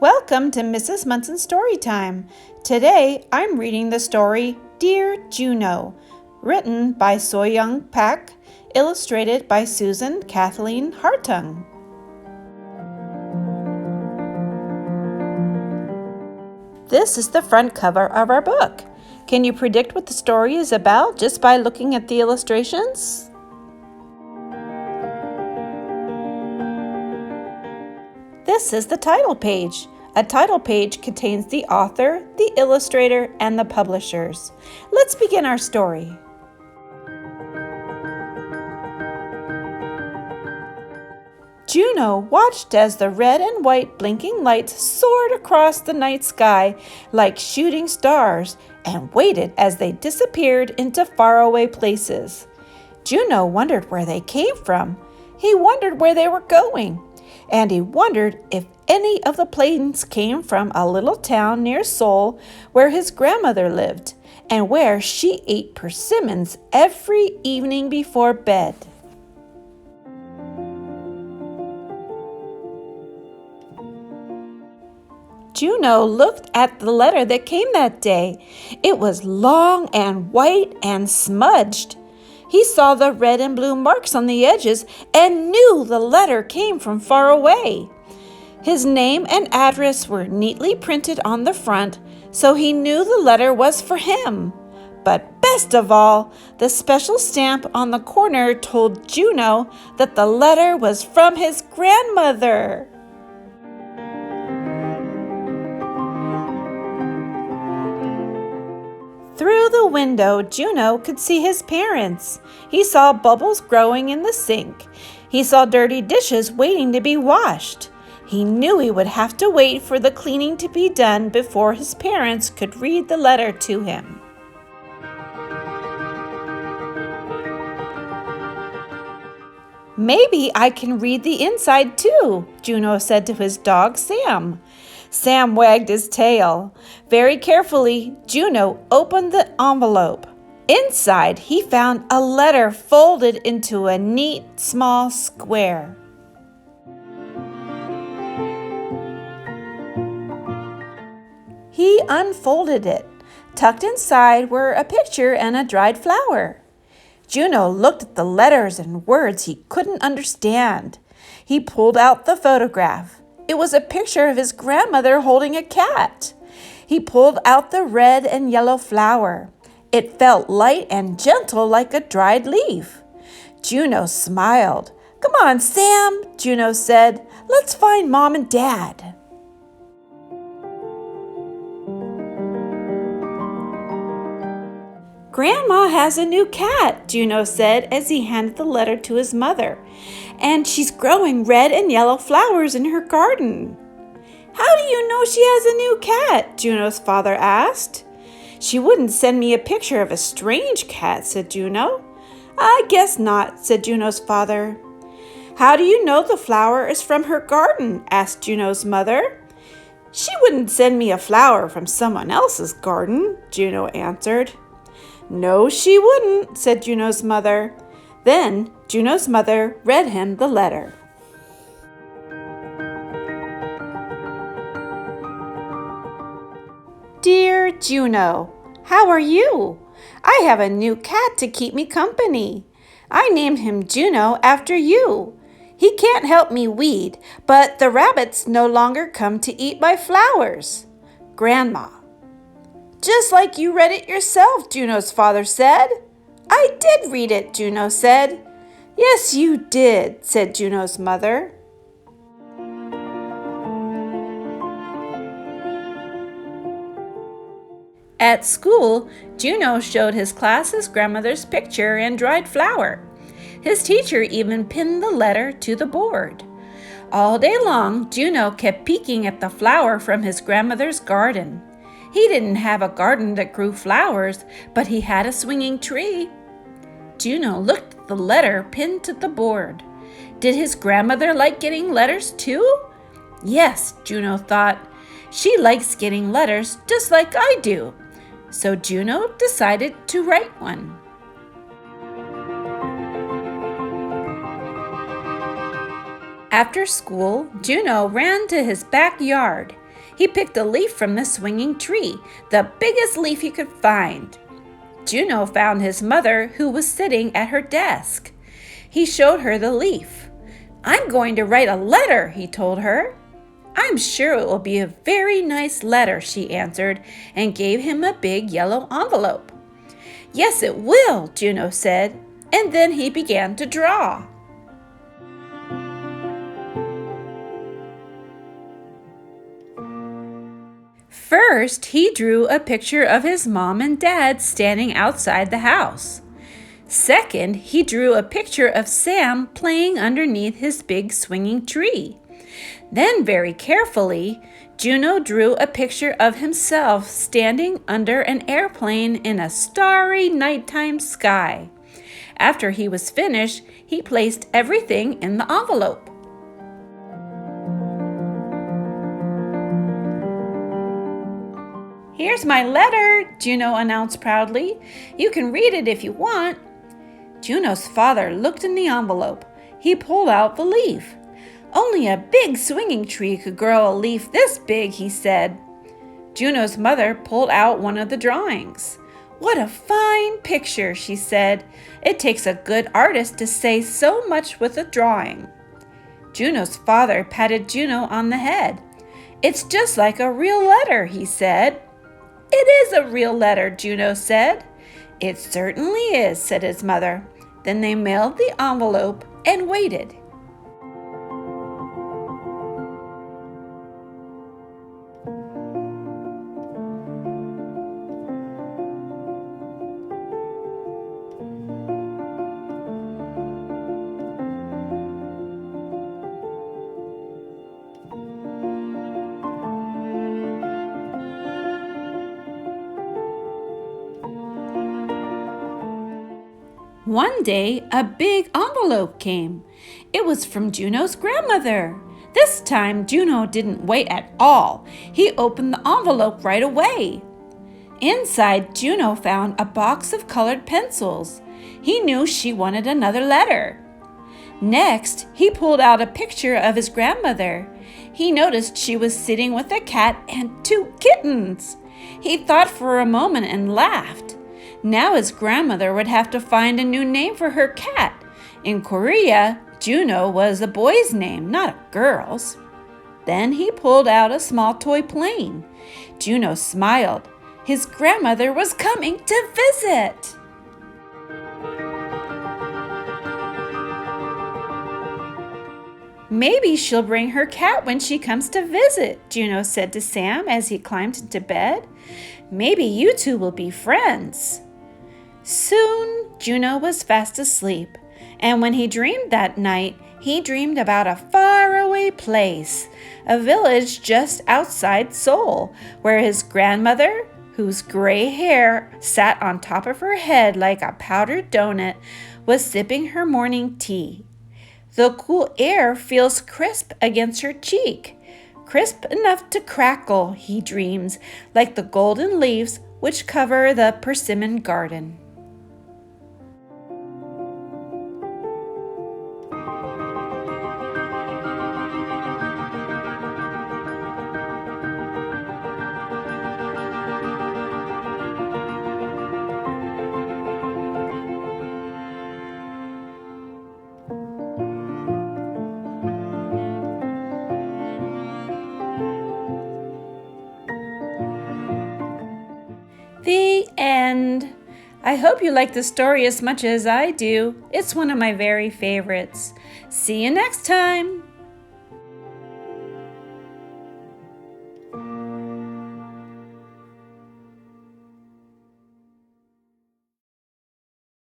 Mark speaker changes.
Speaker 1: Welcome to Mrs. Munson Story Time. Today I'm reading the story Dear Juno, written by So-Young Pak, illustrated by Susan Kathleen Hartung. This is the front cover of our book. Can you predict what the story is about just by looking at the illustrations? This is the title page. A title page contains the author, the illustrator, and the publishers. Let's begin our story. Juno watched as the red and white blinking lights soared across the night sky like shooting stars and waited as they disappeared into faraway places. Juno wondered where they came from. He wondered where they were going. And he wondered if any of the planes came from a little town near Seoul where his grandmother lived and where she ate persimmons every evening before bed. Juno looked at the letter that came that day. It was long and white and smudged. He saw the red and blue marks on the edges and knew the letter came from far away. His name and address were neatly printed on the front, so he knew the letter was for him. But best of all, the special stamp on the corner told Juno that the letter was from his grandmother. Through the window, Juno could see his parents. He saw bubbles growing in the sink. He saw dirty dishes waiting to be washed. He knew he would have to wait for the cleaning to be done before his parents could read the letter to him. Maybe I can read the inside too, Juno said to his dog Sam. Sam wagged his tail. Very carefully, Juno opened the envelope. Inside, he found a letter folded into a neat, small square. He unfolded it. Tucked inside were a picture and a dried flower. Juno looked at the letters and words he couldn't understand. He pulled out the photograph. It was a picture of his grandmother holding a cat. He pulled out the red and yellow flower. It felt light and gentle like a dried leaf. Juno smiled. "Come on, Sam," Juno said. "Let's find Mom and Dad." "Grandma has a new cat," Juno said as he handed the letter to his mother. "And she's growing red and yellow flowers in her garden." "How do you know she has a new cat?" Juno's father asked. "She wouldn't send me a picture of a strange cat," said Juno. "I guess not," said Juno's father. "How do you know the flower is from her garden?" asked Juno's mother. "She wouldn't send me a flower from someone else's garden," Juno answered. "No, she wouldn't," said Juno's mother. Then Juno's mother read him the letter. Dear Juno, how are you? I have a new cat to keep me company. I named him Juno after you. He can't help me weed, but the rabbits no longer come to eat my flowers. Grandma. "Just like you read it yourself," Juno's father said. "I did read it," Juno said. "Yes, you did," said Juno's mother. At school, Juno showed his class his grandmother's picture and dried flower. His teacher even pinned the letter to the board. All day long, Juno kept peeking at the flower from his grandmother's garden. He didn't have a garden that grew flowers, but he had a swinging tree. Juno looked at the letter pinned to the board. Did his grandmother like getting letters too? Yes, Juno thought. She likes getting letters just like I do. So Juno decided to write one. After school, Juno ran to his backyard. He picked a leaf from the swinging tree, the biggest leaf he could find. Juno found his mother, who was sitting at her desk. He showed her the leaf. "I'm going to write a letter," he told her. "I'm sure it will be a very nice letter," she answered, and gave him a big yellow envelope. "Yes, it will," Juno said, and then he began to draw. First, he drew a picture of his mom and dad standing outside the house. Second, he drew a picture of Sam playing underneath his big swinging tree. Then, very carefully, Juno drew a picture of himself standing under an airplane in a starry nighttime sky. After he was finished, he placed everything in the envelope. "Here's my letter," Juno announced proudly. "You can read it if you want." Juno's father looked in the envelope. He pulled out the leaf. "Only a big swinging tree could grow a leaf this big," he said. Juno's mother pulled out one of the drawings. "What a fine picture," she said. "It takes a good artist to say so much with a drawing." Juno's father patted Juno on the head. "It's just like a real letter," he said. "It is a real letter," Juno said. "It certainly is," said his mother. Then they mailed the envelope and waited. One day, a big envelope came. It was from Juno's grandmother. This time, Juno didn't wait at all. He opened the envelope right away. Inside, Juno found a box of colored pencils. He knew she wanted another letter. Next, he pulled out a picture of his grandmother. He noticed she was sitting with a cat and 2 kittens. He thought for a moment and laughed. Now his grandmother would have to find a new name for her cat. In Korea, Juno was a boy's name, not a girl's. Then he pulled out a small toy plane. Juno smiled. His grandmother was coming to visit. "Maybe she'll bring her cat when she comes to visit," Juno said to Sam as he climbed into bed. "Maybe you two will be friends." Soon, Juno was fast asleep, and when he dreamed that night, he dreamed about a faraway place, a village just outside Seoul, where his grandmother, whose gray hair sat on top of her head like a powdered donut, was sipping her morning tea. The cool air feels crisp against her cheek, crisp enough to crackle, he dreams, like the golden leaves which cover the persimmon garden. The end. I hope you like the story as much as I do. It's one of my very favorites. See you next time.